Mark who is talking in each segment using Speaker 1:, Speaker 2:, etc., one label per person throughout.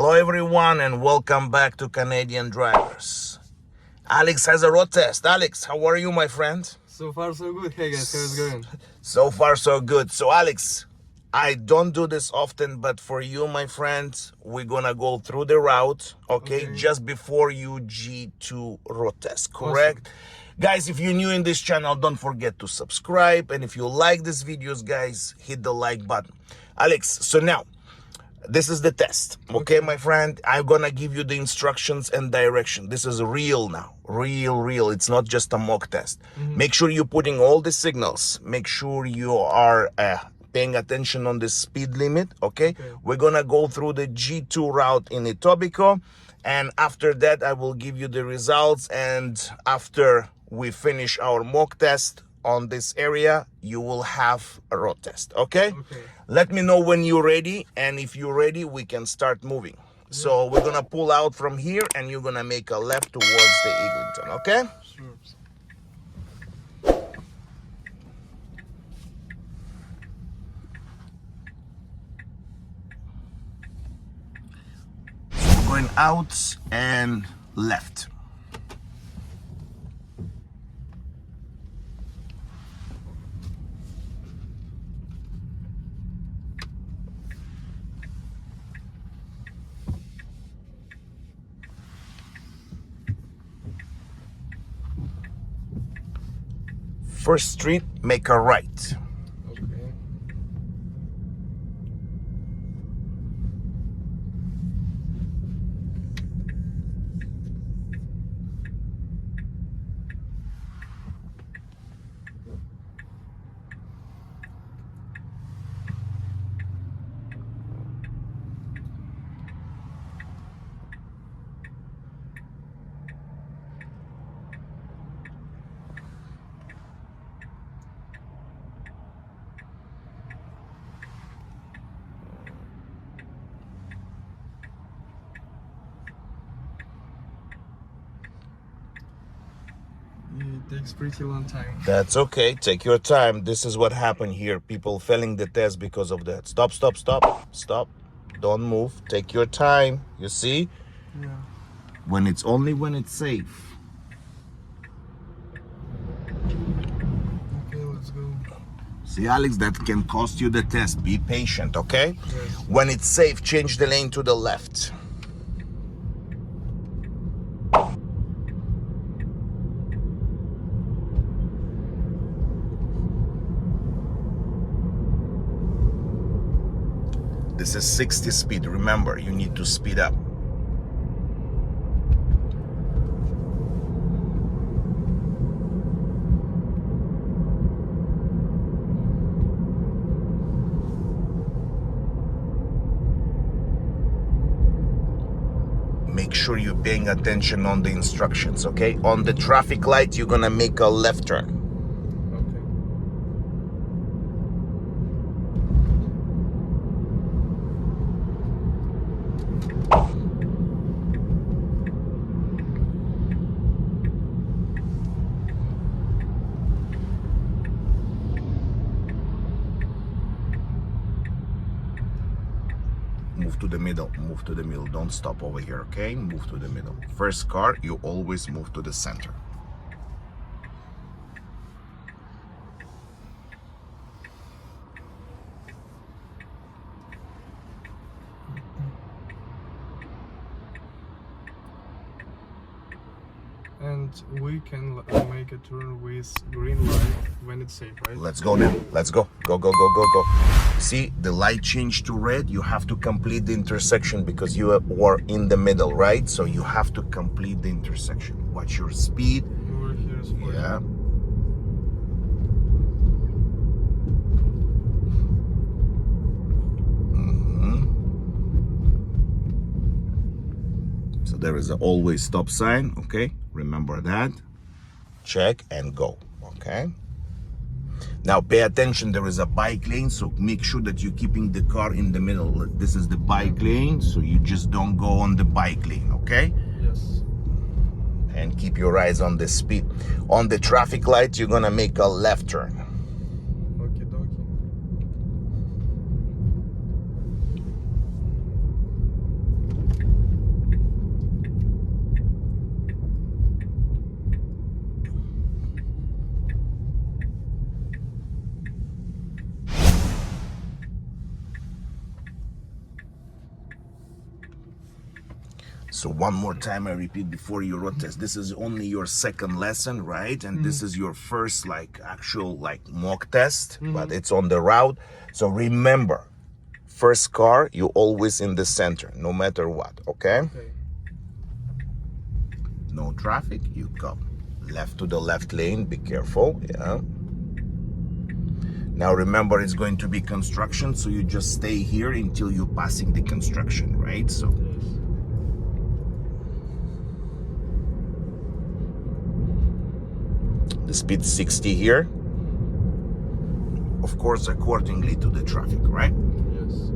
Speaker 1: Hello everyone and welcome back to Canadian Drivers. Alex has a road test. Alex, how are you, my friend?
Speaker 2: So far so good. Hey guys, how's it going?
Speaker 1: So far so good. So Alex, I don't do this often, but for you, my friend, we're gonna go through the route, okay? Just before you G2 road test, correct?
Speaker 2: Awesome.
Speaker 1: Guys, if you're new in this channel, don't forget to subscribe, and if you like these videos, guys, hit the like button. Alex, so now this is the test, okay, my friend? I'm gonna give you the instructions and direction. This is real now, real. It's not just a mock test. Make sure you're putting all the signals. Make sure you are paying attention on the speed limit, okay? We're gonna go through the G2 route in Etobicoke, and after that I will give you the results, and after we finish our mock test on this area, you will have a road test, okay? Let me know when you're ready, and if you're ready, we can start moving. So we're gonna pull out from here, and you're gonna make a left towards the Eglinton, okay?
Speaker 2: Sure.
Speaker 1: We're going out and left. First street, make a right.
Speaker 2: Okay. It takes pretty long time.
Speaker 1: That's okay, take your time. This is what happened here. People failing the test because of that. Stop. Don't move, take your time. You see?
Speaker 2: Yeah.
Speaker 1: When it's safe.
Speaker 2: Okay, let's go.
Speaker 1: See, Alex, that can cost you the test. Be patient, okay?
Speaker 2: Yes.
Speaker 1: When it's safe, change the lane to the left. This is 60 speed. Remember, you need to speed up. Make sure you're paying attention on the instructions, okay? On the traffic light, you're gonna make a left turn. Move to the middle. Don't stop over here, okay? Move to the middle. First car, you always move to the center.
Speaker 2: And we can make a turn with green light when it's safe, right?
Speaker 1: Let's go then. Let's go. Go. See, the light changed to red. You have to complete the intersection because you were in the middle, right? So you have to complete the intersection. Watch your speed.
Speaker 2: Over here is 40.
Speaker 1: Yeah. So there is an always stop sign, okay? Remember that. Check and go, okay? Now pay attention, there is a bike lane, so make sure that you're keeping the car in the middle. This is the bike lane, so you just don't go on the bike lane, okay?
Speaker 2: Yes.
Speaker 1: And keep your eyes on the speed. On the traffic light, you're gonna make a left turn.
Speaker 2: Okie dokie.
Speaker 1: So one more time, I repeat before your road test. This is only your second lesson, right? And this is your first actual mock test, but it's on the route. So remember, first car, you always in the center, no matter what, okay? No traffic, you come. Left to the left lane, be careful, yeah. Now remember, it's going to be construction, so you just stay here until you're passing the construction, right? So. The speed 60 here, of course, accordingly to the traffic, right?
Speaker 2: Yes.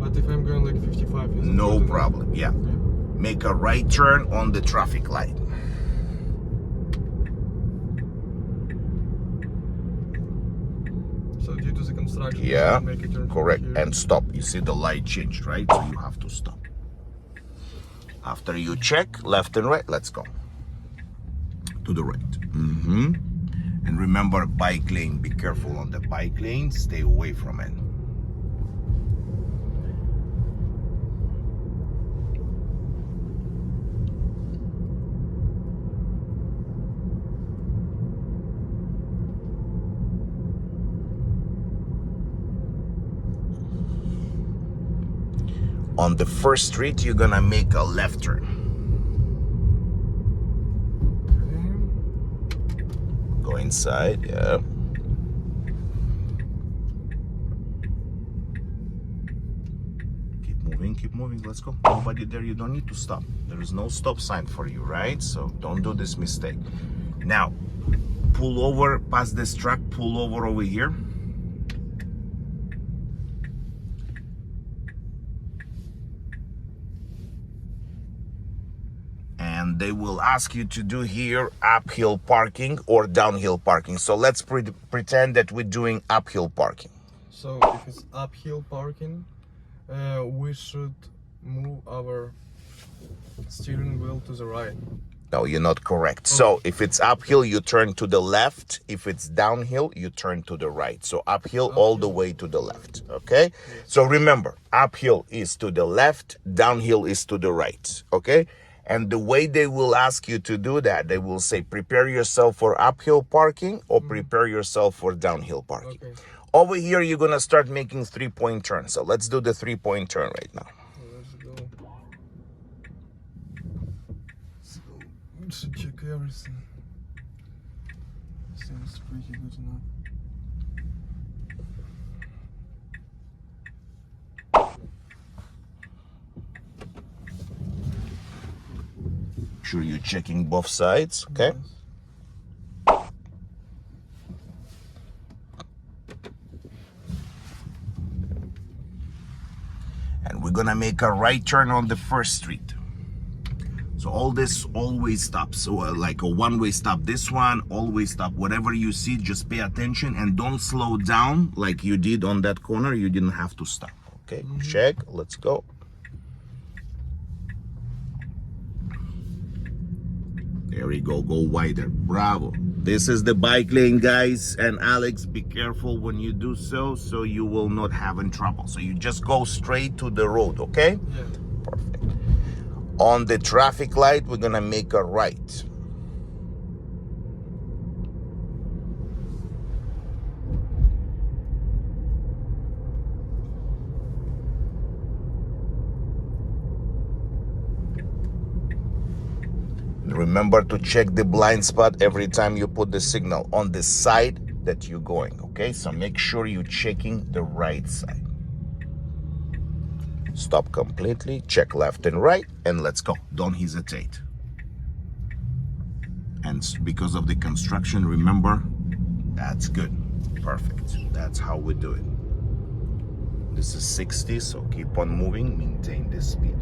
Speaker 2: But if I'm going like 55, is
Speaker 1: no problem. Yeah. Make a right turn on the traffic light.
Speaker 2: So due to the construction,
Speaker 1: Yeah,
Speaker 2: make a turn
Speaker 1: correct.
Speaker 2: here.
Speaker 1: And stop. You see the light changed, right? So you have to stop. After you check left and right, let's go. To the right. And remember, bike lane, be careful on the bike lane, stay away from it. On the first street, you're gonna make a left turn. Go inside, yeah. Keep moving, let's go. Nobody there, you don't need to stop. There is no stop sign for you, right? So don't do this mistake. Now, pull over past this truck, pull over here. And they will ask you to do here uphill parking or downhill parking. So let's pretend that we're doing uphill parking.
Speaker 2: So if it's uphill parking, we should move our steering wheel to the right.
Speaker 1: No, you're not correct. So if it's uphill, you turn to the left. If it's downhill, you turn to the right. So uphill all the way to the left, okay? So remember, uphill is to the left, downhill is to the right, okay? And the way they will ask you to do that, they will say, prepare yourself for uphill parking or prepare yourself for downhill parking.
Speaker 2: Okay.
Speaker 1: Over here, you're going to start making 3-point turns. So let's do the 3-point turn right now.
Speaker 2: Let's go. So let's check everything. Seems pretty good enough.
Speaker 1: Sure you're checking both sides, okay?
Speaker 2: Yes.
Speaker 1: And we're gonna make a right turn on the first street. So all this always stops. So like a one-way stop, this one, always stop. Whatever you see, just pay attention and don't slow down like you did on that corner. You didn't have to stop, okay? Check, let's go. There we go, go wider, bravo. This is the bike lane, guys, and Alex, be careful when you do so you will not have in trouble. So you just go straight to the road, okay?
Speaker 2: Yeah.
Speaker 1: Perfect. On the traffic light, we're gonna make a right. Remember to check the blind spot every time you put the signal on the side that you're going, okay? So make sure you're checking the right side. Stop completely, check left and right, and let's go. Don't hesitate. And because of the construction, remember, that's good. Perfect. That's how we do it. This is 60, so keep on moving, maintain this speed.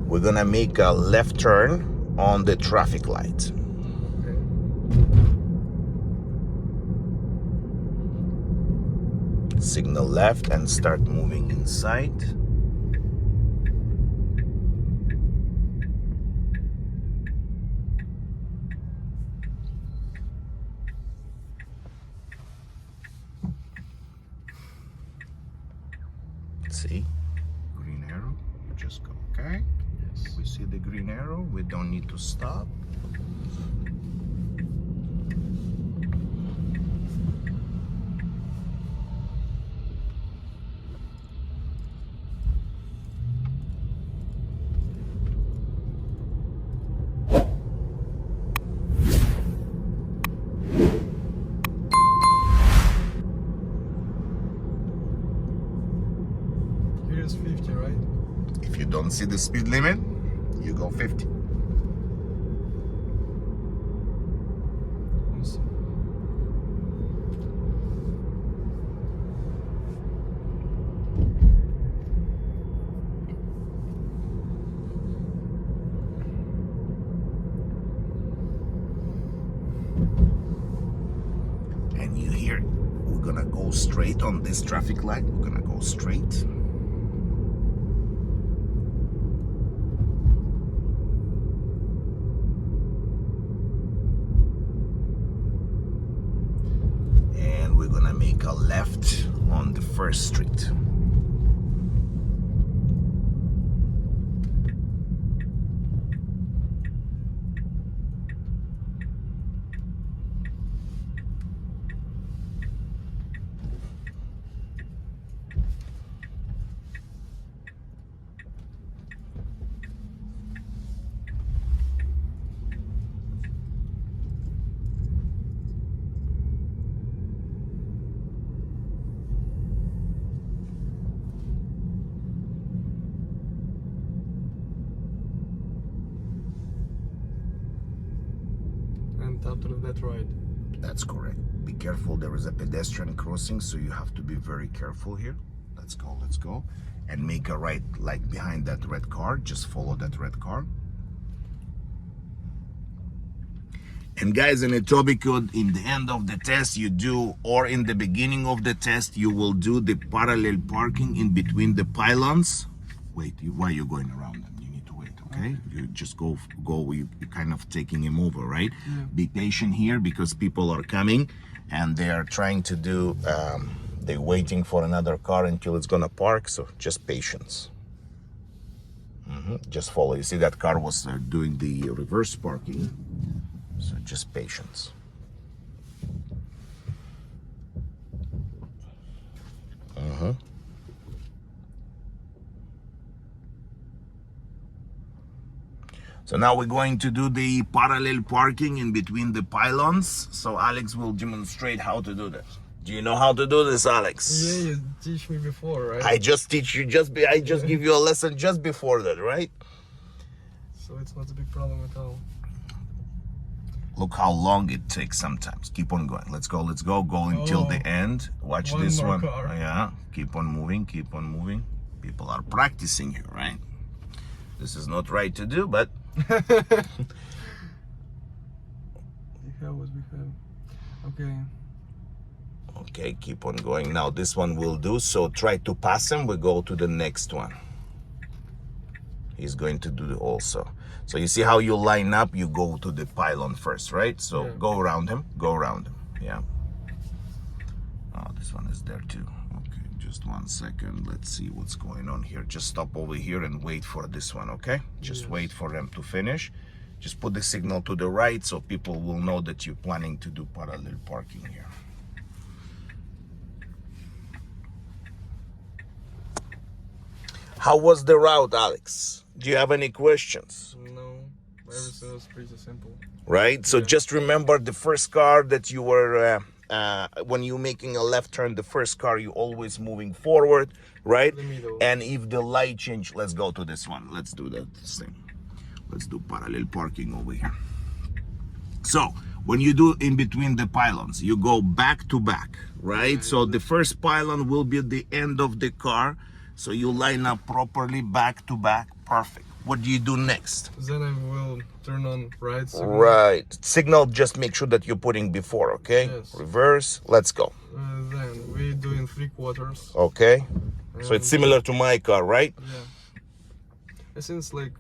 Speaker 1: We're gonna make a left turn on the traffic light.
Speaker 2: Okay.
Speaker 1: Signal left and start moving inside. See? Green arrow. You just go, okay?
Speaker 2: Yes.
Speaker 1: We see the green arrow. We don't need to stop.
Speaker 2: Here is 50, right?
Speaker 1: If you don't see the speed limit, you go 50.
Speaker 2: Yes.
Speaker 1: And you hear, we're gonna go straight on this traffic light. We're gonna go straight. And we're gonna make a left on the first street.
Speaker 2: And after that, right?
Speaker 1: That's correct. Be careful, there is a pedestrian crossing, so you have to be very careful here. Let's go, let's go. And make a right, like behind that red car. Just follow that red car. And guys, in Etobicoke, in the end of the test, you do, or in the beginning of the test, you will do the parallel parking in between the pylons. Wait, why are you going around them? You need to wait, okay? You just go, you're kind of taking him over, right?
Speaker 2: Yeah.
Speaker 1: Be patient here because people are coming and they are trying to do, they're waiting for another car until it's gonna park, so just patience. Just follow. You see that car was doing the reverse parking. So just patience. So now we're going to do the parallel parking in between the pylons. So Alex will demonstrate how to do that. Do you know how to do this, Alex?
Speaker 2: Yeah, you teach me before, right?
Speaker 1: I just teach you, I just give you a lesson just before that, right?
Speaker 2: So it's not a big problem at all.
Speaker 1: Look how long it takes sometimes. Keep on going. Let's go, let's go. Go until the end. Watch
Speaker 2: One
Speaker 1: this
Speaker 2: more
Speaker 1: one.
Speaker 2: car.
Speaker 1: Yeah, keep on moving, keep on moving. People are practicing here, right? This is not right to do, but
Speaker 2: We have what we have. Okay.
Speaker 1: okay, keep on going. Now this one will do. So try to pass him. We go to the next one. He's going to do it also. So you see how you line up, you go to the pylon first, right? So
Speaker 2: Yeah.
Speaker 1: go around him, yeah. Oh, this one is there too. Okay, just 1 second. Let's see what's going on here. Just stop over here and wait for this one, okay? Just
Speaker 2: Yes.
Speaker 1: wait for them to finish. Just put the signal to the right so people will know that you're planning to do parallel parking here. How was the route, Alex? Do you have any questions?
Speaker 2: No, everything was pretty simple.
Speaker 1: Right? So
Speaker 2: Yeah.
Speaker 1: just remember the first car that you were, when you're making a left turn, the first car, you always moving forward, right?
Speaker 2: The middle.
Speaker 1: And if the light change, let's go to this one. Let's do that thing. Let's do parallel parking over here. So when you do in between the pylons, you go back to back, right? So the first pylon will be at the end of the car. So you line up properly back to back. Perfect. What do you do next?
Speaker 2: Then I will turn on right signal.
Speaker 1: Right. Signal, just make sure that you're putting before, okay?
Speaker 2: Yes.
Speaker 1: Reverse. Let's go.
Speaker 2: Then we do in 3/4.
Speaker 1: Okay. So it's similar to my car, right?
Speaker 2: Yeah. I think it's like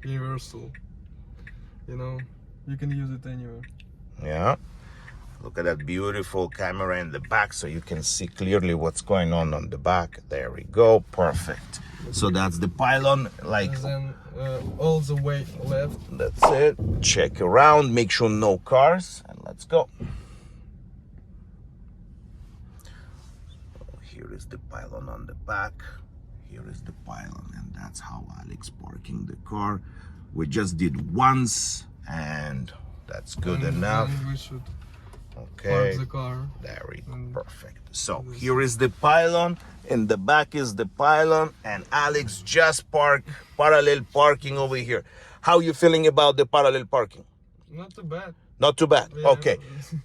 Speaker 2: universal. You know, you can use it anywhere.
Speaker 1: Yeah. Look at that beautiful camera in the back so you can see clearly what's going on the back. There we go. Perfect. So that's the pylon, like
Speaker 2: And then all the way left.
Speaker 1: that's it. Check around, make sure no cars, and let's go. So here is the pylon on the back. Here is the pylon, and that's how Alex parking the car. We just did once, and that's good enough.
Speaker 2: And we should
Speaker 1: Okay.
Speaker 2: park the car.
Speaker 1: There we go. Perfect. So here is the pylon. In the back is the pylon, and Alex just parked parallel parking over here. How you feeling about the parallel parking?
Speaker 2: Not too bad.
Speaker 1: Not too bad.
Speaker 2: Yeah.
Speaker 1: Okay.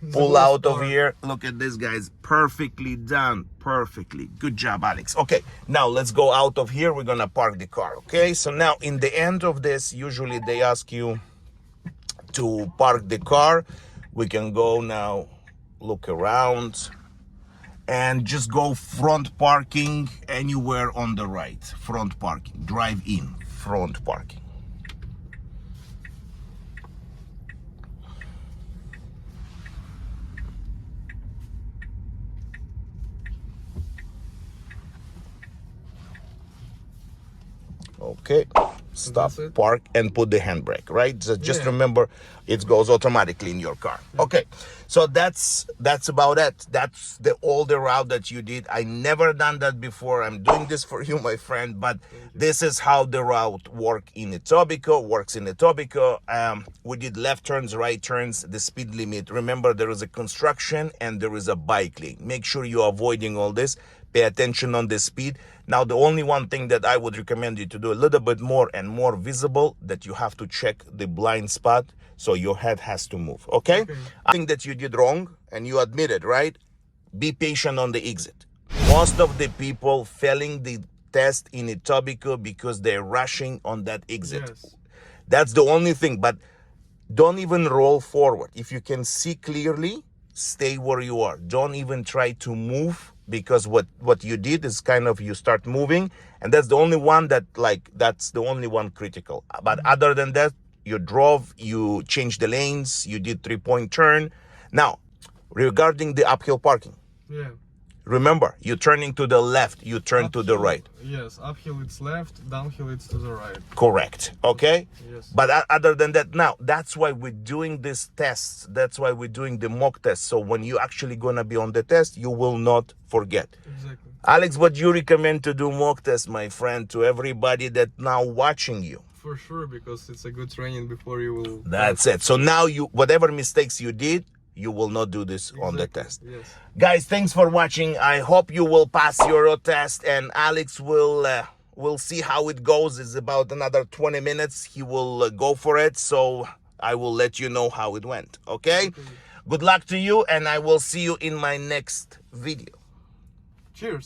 Speaker 2: The
Speaker 1: Pull
Speaker 2: worst
Speaker 1: out of
Speaker 2: part.
Speaker 1: here. Look at this, guys. Perfectly done. Perfectly. Good job, Alex. Okay. Now let's go out of here. We're gonna park the car. Okay. So now in the end of this, usually they ask you to park the car. We can go now, look around, and just go front parking anywhere on the right. Front parking. Drive in. Front parking. Okay, stop,
Speaker 2: That's it?
Speaker 1: park, and put the handbrake, right? So just
Speaker 2: Yeah.
Speaker 1: remember, it goes automatically in your car. Okay, so that's about it. That's all the route that you did. I never done that before. I'm doing this for you, my friend, but this is how the route works in Etobicoke. We did left turns, right turns, the speed limit. Remember, there is a construction and there is a bike lane. Make sure you're avoiding all this. Pay attention on the speed. Now, the only one thing that I would recommend you to do a little bit more and more visible, that you have to check the blind spot, so your head has to move, okay? I think that you did wrong, and you admit it, right? Be patient on the exit. Most of the people failing the test in Etobicoke because they're rushing on that exit.
Speaker 2: Yes.
Speaker 1: That's the only thing, but don't even roll forward. If you can see clearly, stay where you are. Don't even try to move, because what you did is kind of, you start moving, and that's the only one that's the only one critical. But other than that, you drove, you changed the lanes, you did 3-point turn. Now, regarding the uphill parking,
Speaker 2: Yeah.
Speaker 1: remember, you're turning to the left, you turn to the
Speaker 2: Uphill-
Speaker 1: right.
Speaker 2: Yes, uphill it's left, downhill it's to the right.
Speaker 1: Correct. Okay.
Speaker 2: Yes.
Speaker 1: But other than that, now that's why we're doing this tests. That's why we're doing the mock test. So when you actually gonna be on the test, you will not forget.
Speaker 2: Exactly.
Speaker 1: Alex, what you recommend to do mock test, my friend, to everybody that now watching you?
Speaker 2: For sure, because it's a good training before you will.
Speaker 1: That's it. So now whatever mistakes you did, you will not do this on the
Speaker 2: Exactly.
Speaker 1: test.
Speaker 2: Yes.
Speaker 1: Guys, thanks for watching. I hope you will pass your road test, and Alex will see how it goes. It's about another 20 minutes. He will go for it. So I will let you know how it went. Okay? Good luck to you, and I will see you in my next video.
Speaker 2: Cheers.